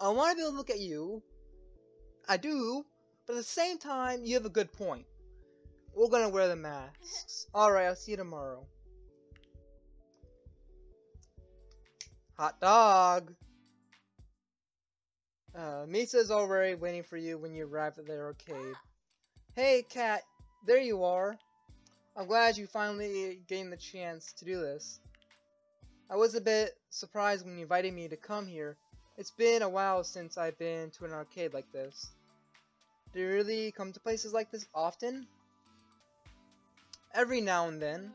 I want to be able to look at you. I do, but at the same time, you have a good point. We're gonna wear the masks. Alright, I'll see you tomorrow. Hot dog! Misa's already waiting for you when you arrive at the arcade. Hey, Cat, there you are. I'm glad you finally gained the chance to do this. I was a bit surprised when you invited me to come here. It's been a while since I've been to an arcade like this. Do you really come to places like this often? Every now and then.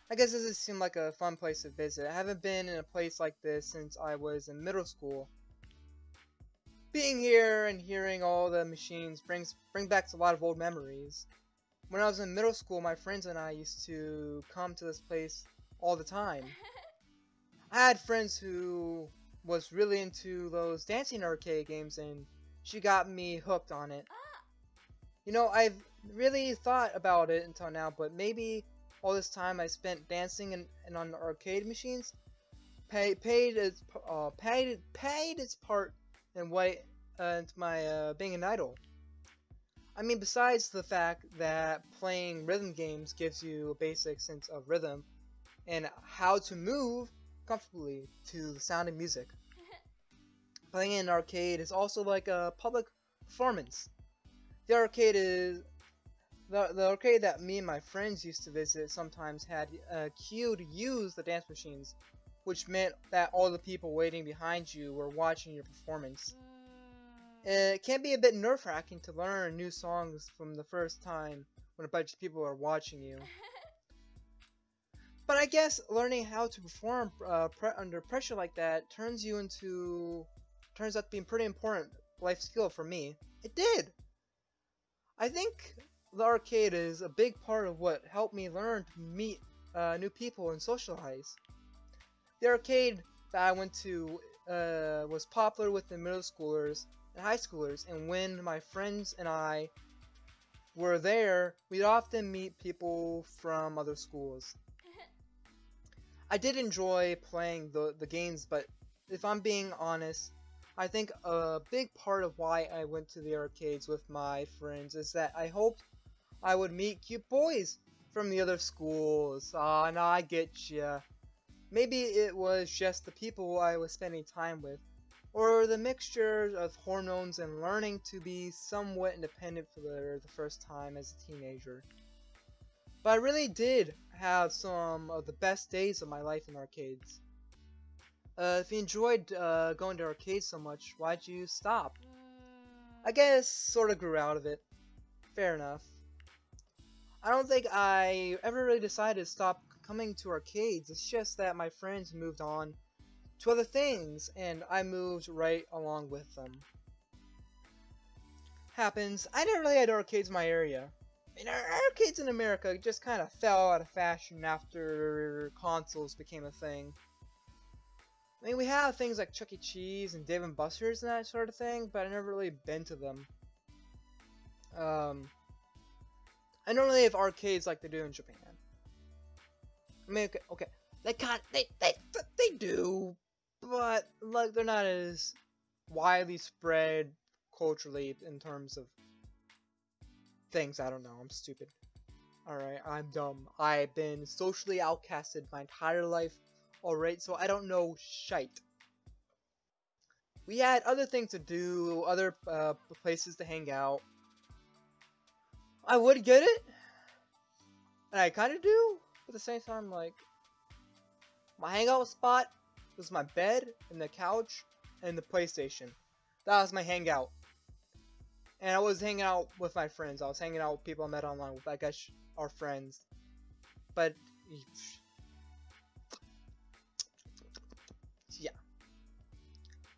I guess this has seemed like a fun place to visit. I haven't been in a place like this since I was in middle school. Being here and hearing all the machines bring back a lot of old memories. When I was in middle school, my friends and I used to come to this place all the time. I had friends who was really into those dancing arcade games, and she got me hooked on it. You know, I've really thought about it until now, but maybe all this time I spent dancing and on the arcade machines paid its part in what into my being an idol. I mean, besides the fact that playing rhythm games gives you a basic sense of rhythm and how to move comfortably to the sound of music. Playing in an arcade is also like a public performance. The arcade is the arcade that me and my friends used to visit sometimes had a queue to use the dance machines, which meant that all the people waiting behind you were watching your performance. It can be a bit nerve-wracking to learn new songs from the first time when a bunch of people are watching you. But I guess learning how to perform under pressure like that turns out to be a pretty important life skill for me. It did! I think the arcade is a big part of what helped me learn to meet new people and socialize. The arcade that I went to was popular with the middle schoolers and high schoolers, and when my friends and I were there, we'd often meet people from other schools. I did enjoy playing the games, but if I'm being honest, I think a big part of why I went to the arcades with my friends is that I hoped I would meet cute boys from the other schools. Ah, no, I get ya. Maybe it was just the people I was spending time with, or the mixture of hormones and learning to be somewhat independent for the first time as a teenager. But I really did have some of the best days of my life in arcades. If you enjoyed going to arcades so much, why'd you stop? I guess sorta grew out of it. Fair enough. I don't think I ever really decided to stop coming to arcades. It's just that my friends moved on to other things, and I moved right along with them. Happens. I never really had arcades in my area. I mean, arcades in America just kind of fell out of fashion after consoles became a thing. I mean, we have things like Chuck E. Cheese and Dave & Buster's and that sort of thing, but I never really been to them. I don't really have arcades like they do in Japan. I mean, okay, they do, but like they're not as widely spread culturally in terms of things. I don't know. I'm stupid. Alright, I'm dumb. I've been socially outcasted my entire life. Alright, so I don't know shite. We had other things to do, other places to hang out. I would get it, and I kind of do, but at the same time, like, my hangout spot was my bed, and the couch, and the PlayStation. That was my hangout. And I was hanging out with my friends. I was hanging out with people I met online with, I guess, our friends. But, yeah.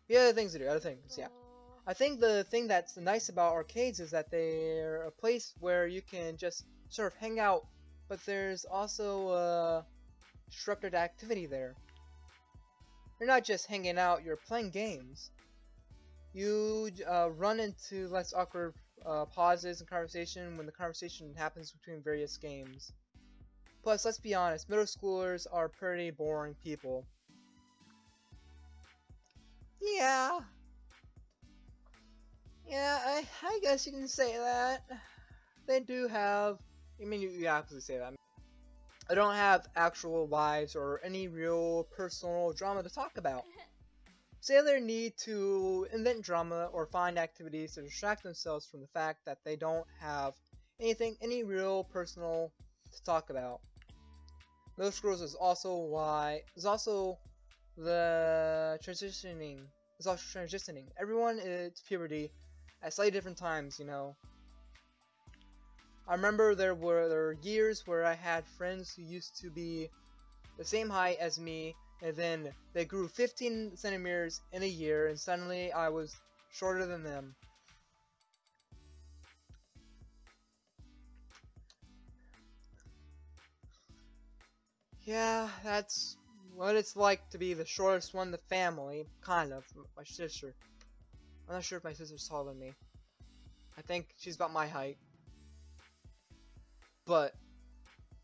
We had other things to do, other things, yeah. I think the thing that's nice about arcades is that they're a place where you can just sort of hang out, but there's also structured activity there. You're not just hanging out, you're playing games. You run into less awkward pauses in conversation when the conversation happens between various games. Plus, let's be honest, middle schoolers are pretty boring people. Yeah. Yeah, I guess you can say that. They do have. I mean, you absolutely say that. I don't have actual lives or any real personal drama to talk about. Sailor need to invent drama or find activities to distract themselves from the fact that they don't have any real personal to talk about. Middle schools is also the transitioning is also transitioning. Everyone is puberty at slightly different times, you know. I remember there were years where I had friends who used to be the same height as me, and then they grew 15 centimeters in a year, and suddenly I was shorter than them. Yeah, that's what it's like to be the shortest one in the family, kind of. My sister. I'm not sure if my sister's taller than me. I think she's about my height. But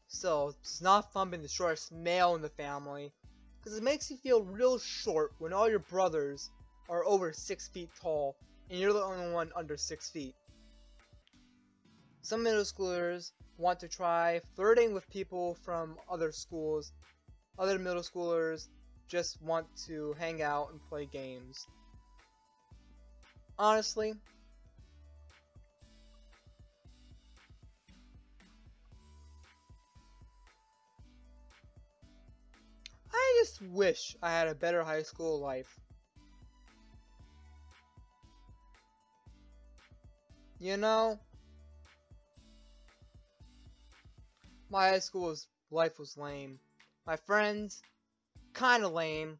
still, it's not fun being the shortest male in the family, because it makes you feel real short when all your brothers are over 6 feet tall, and you're the only one under 6 feet. Some middle schoolers want to try flirting with people from other schools. Other middle schoolers just want to hang out and play games. Honestly, I just wish I had a better high school life. You know, my high school life was lame. My friends, kinda lame.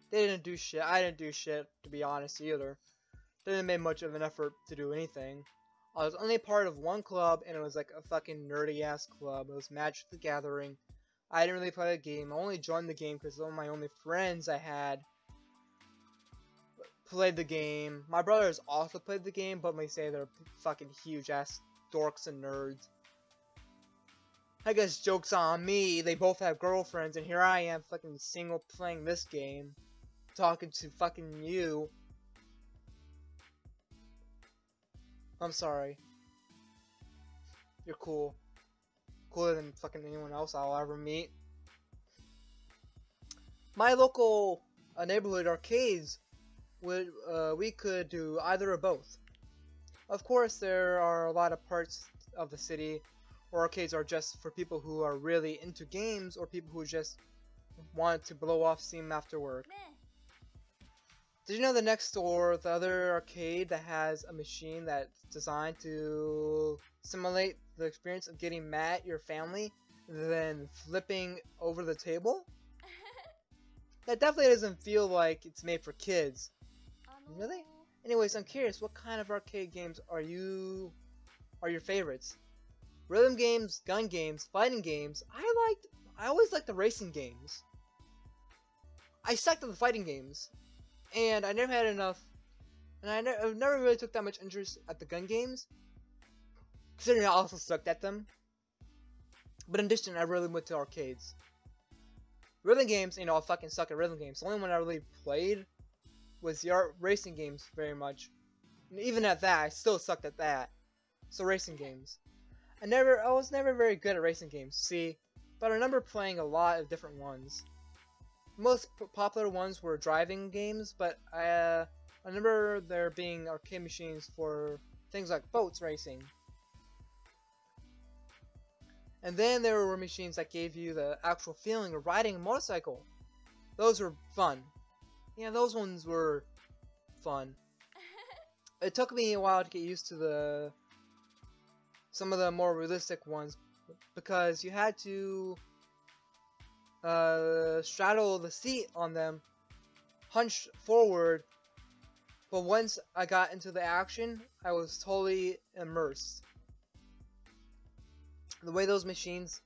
They didn't do shit. I didn't do shit, to be honest, either. They didn't make much of an effort to do anything. I was only part of one club, and it was like a fucking nerdy ass club. It was Magic the Gathering. I didn't really play the game. I only joined the game because one of my only friends I had played the game. My brothers also played the game, but they say they're fucking huge ass dorks and nerds. I guess joke's on me. They both have girlfriends, and here I am fucking single playing this game. Talking to fucking you. I'm sorry. You're cool. Cooler than fucking anyone else I'll ever meet. My local neighborhood arcades we could do either or both. Of course, there are a lot of parts of the city where arcades are just for people who are really into games or people who just want to blow off steam after work. Did you know the next door, the other arcade that has a machine that's designed to simulate the experience of getting mad at your family and then flipping over the table? That definitely doesn't feel like it's made for kids. Really? Anyways, I'm curious, what kind of arcade games are your favorites? Rhythm games, gun games, fighting games. I always liked the racing games. I sucked at the fighting games, and I never had enough, and I never really took that much interest at the gun games, considering I also sucked at them. But in addition, I really went to arcades. Rhythm games, you know, I fucking suck at rhythm games. The only one I really played was the racing games very much. And even at that, I still sucked at that. So racing games. I was never very good at racing games, see, but I remember playing a lot of different ones. The most popular ones were driving games, but I remember there being arcade machines for things like boats racing. And then there were machines that gave you the actual feeling of riding a motorcycle. Those were fun. Yeah, those ones were fun. It took me a while to get used to some of the more realistic ones because you had to straddle the seat on them, hunch forward, but once I got into the action, I was totally immersed. The way those machines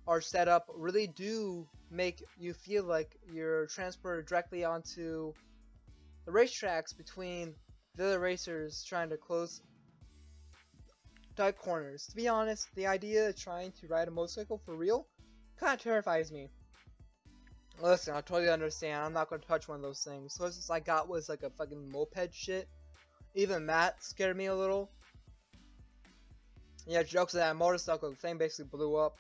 are set up really do make you feel like you're transported directly onto the racetracks between the other racers trying to close tight corners. To be honest, the idea of trying to ride a motorcycle for real kind of terrifies me. Listen, I totally understand. I'm not gonna touch one of those things. Closest I got was like a fucking moped shit. Even that scared me a little. Yeah, jokes of that motorcycle, the thing basically blew up.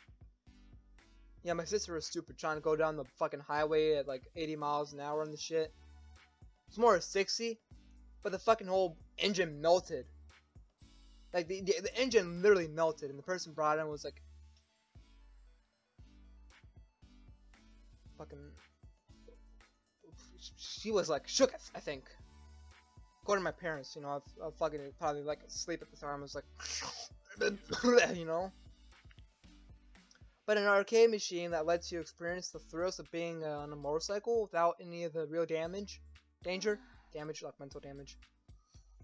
Yeah, my sister was stupid trying to go down the fucking highway at like 80 miles an hour and the shit. It's more 60, but the fucking whole engine melted. Like, the engine literally melted, and the person brought in was like, fucking, she was like shook, I think. According to my parents, you know, I fucking probably like asleep at the time. I was like, you know. But an arcade machine that lets you experience the thrills of being on a motorcycle without any of the real danger, like mental damage,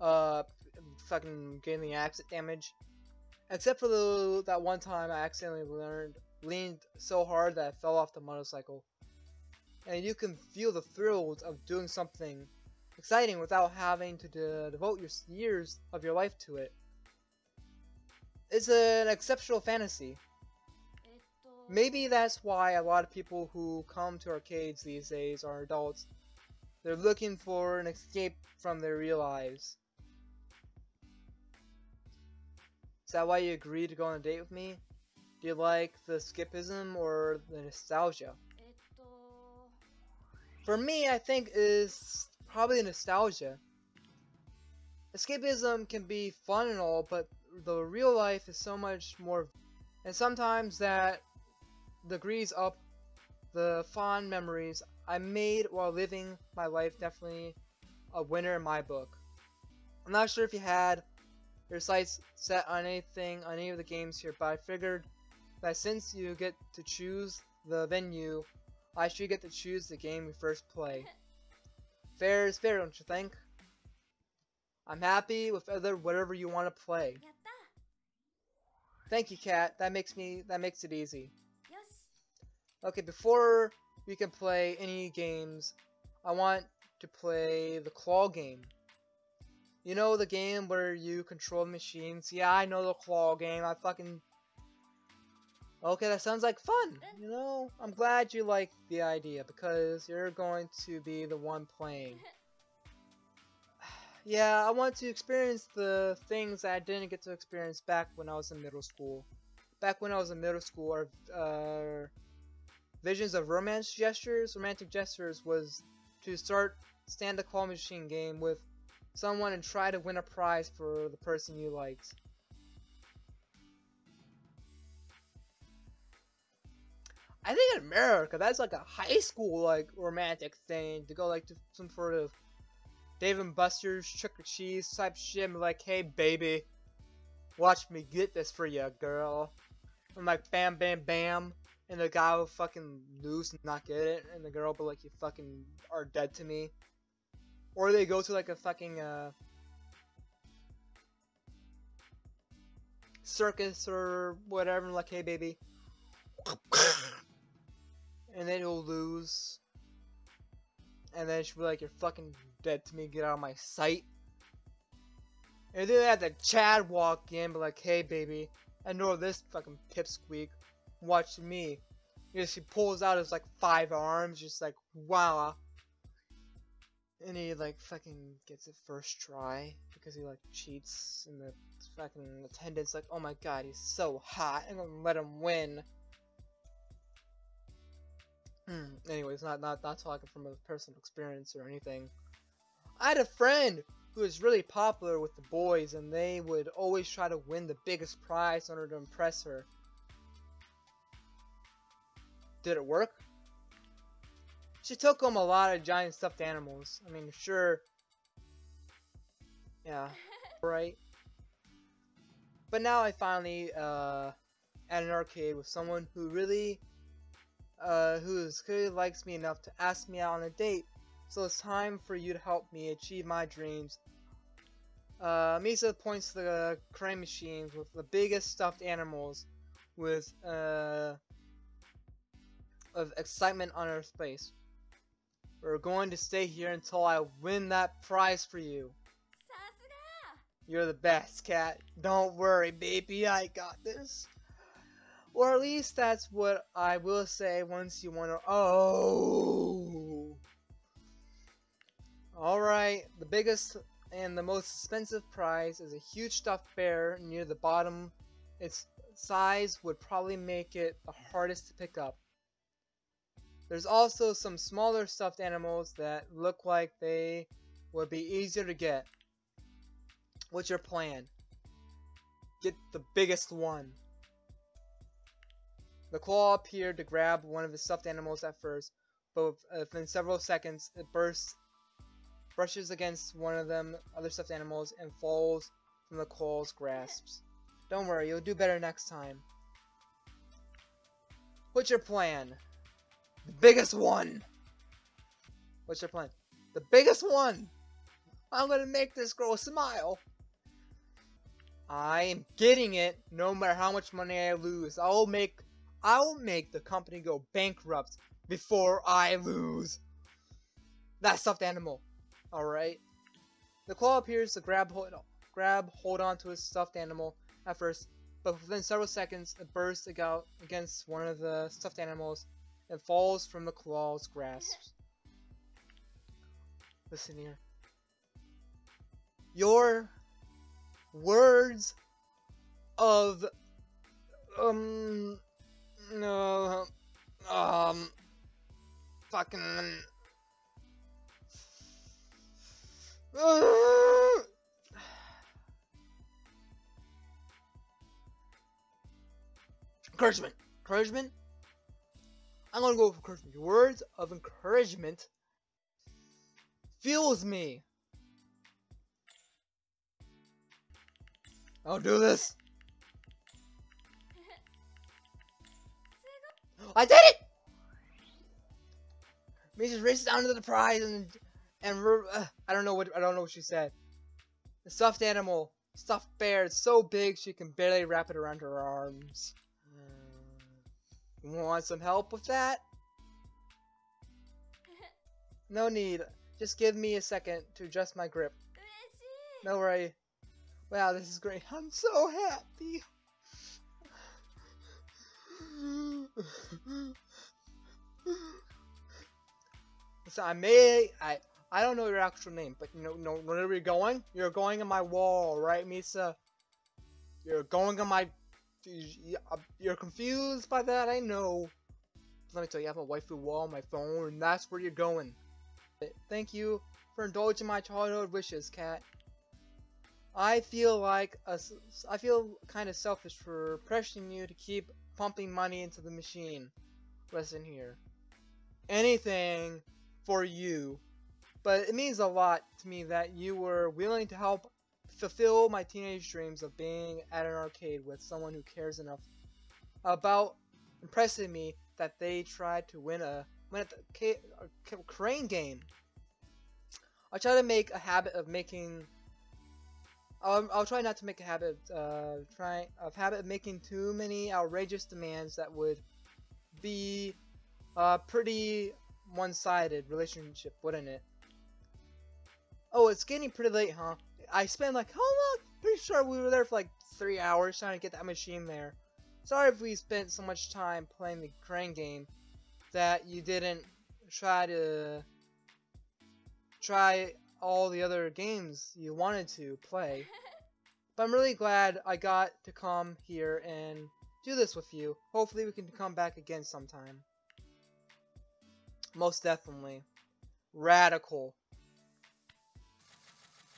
uh, fucking getting the accident damage. Except for that one time I accidentally leaned so hard that I fell off the motorcycle. And you can feel the thrills of doing something exciting without having to devote your years of your life to it. It's an exceptional fantasy. Maybe that's why a lot of people who come to arcades these days are adults. They're looking for an escape from their real lives. Is that why you agreed to go on a date with me? Do you like the escapism or the nostalgia? For me, I think is probably nostalgia. Escapism can be fun and all, but the real life is so much more, and sometimes that degrees up the fond memories I made while living my life. Definitely a winner in my book. I'm not sure if you had your sights set on anything on any of the games here, but I figured that since you get to choose the venue, I should get to choose the game we first play. Fair is fair, don't you think? I'm happy with whatever you want to play. Thank you, Kat. That makes it easy. Okay, before we can play any games, I want to play the claw game. You know the game where you control machines? Yeah, I know the claw game. Okay, that sounds like fun. You know, I'm glad you like the idea because you're going to be the one playing. Yeah, I want to experience the things that I didn't get to experience back when I was in middle school. Back when I was in middle school, our visions of romantic gestures was to stand a claw machine game with someone and try to win a prize for the person you liked. I think in America, that's like a high school like romantic thing to go like to some sort of Dave and Buster's Chuck E. Cheese type shit and be like, hey baby, watch me get this for you, girl. I'm like bam bam bam. And the guy will fucking lose and not get it, and the girl will be like, you fucking are dead to me. Or they go to like a fucking circus or whatever, and like, hey baby. And then he'll lose. And then she'll be like, you're fucking dead to me, get out of my sight. And then they have the Chad walk in, be like, hey baby, I know this fucking pipsqueak. Watch me. You know, she pulls out his like 5 arms, just like, wow. And he like fucking gets it first try because he like cheats, and the fucking attendant's like, oh my god, he's so hot, I'm gonna let him win. Anyways, not talking from a personal experience or anything. I had a friend who was really popular with the boys, and they would always try to win the biggest prize in order to impress her. Did it work? She took home a lot of giant stuffed animals. I mean, sure. Yeah. Right. But now I finally, at an arcade with someone who really, who clearly likes me enough to ask me out on a date. So it's time for you to help me achieve my dreams. Misa points to the crane machines with the biggest stuffed animals with, of excitement on her face. We're going to stay here until I win that prize for you. You're the best, Cat. Don't worry, baby, I got this. Or at least that's what I will say once you want to. Oh! Alright, the biggest and the most expensive prize is a huge stuffed bear near the bottom. Its size would probably make it the hardest to pick up. There's also some smaller stuffed animals that look like they would be easier to get. What's your plan? Get the biggest one. The claw appeared to grab one of the stuffed animals at first, but within several seconds it brushes against one of them other stuffed animals and falls from the claw's grasps. Don't worry, you'll do better next time. What's your plan? The biggest one! What's your plan? The biggest one! I'm gonna make this girl smile! I am getting it no matter how much money I lose. I will make the company go bankrupt before I lose. That stuffed animal. Alright. The claw appears to grab hold on to his stuffed animal at first, but within several seconds it bursts out against one of the stuffed animals and falls from the claw's grasp. Listen here. Your words of fucking encouragement. I'm gonna go for encouragement. Your words of encouragement fuels me. I'll do this. I did it! Me just races down to the prize and I don't know what she said. The stuffed animal, stuffed bear, it's so big she can barely wrap it around her arms. You want some help with that? No need. Just give me a second to adjust my grip. No worry. Wow, this is great. I'm so happy. So I don't know your actual name, but you know where you're going? You're going on my wall, right, Misa? You're going on my... You're confused by that, I know. Let me tell you, I have a waifu wall on my phone, and that's where you're going. Thank you for indulging my childhood wishes, Cat. I feel kind of selfish for pressuring you to keep pumping money into the machine. Listen here. Anything for you. But it means a lot to me that you were willing to help fulfill my teenage dreams of being at an arcade with someone who cares enough about impressing me that they tried to win at the crane game. I'll try to make a habit of making. I'll try not to make a habit of making too many outrageous demands that would be a pretty one-sided relationship, wouldn't it? Oh, it's getting pretty late, huh? I spent like how long? Pretty sure we were there for like 3 hours trying to get that machine there. Sorry if we spent so much time playing the crane game that you didn't try all the other games you wanted to play. But I'm really glad I got to come here and do this with you. Hopefully we can come back again sometime. Most definitely. Radical.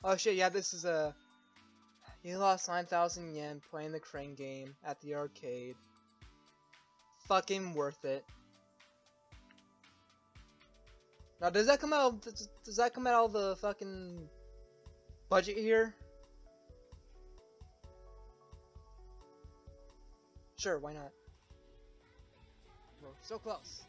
Oh shit, yeah, this is a... You lost 9,000 yen playing the crane game at the arcade. Fucking worth it. Now, does that come out of the fucking budget here? Sure, why not? We're so close.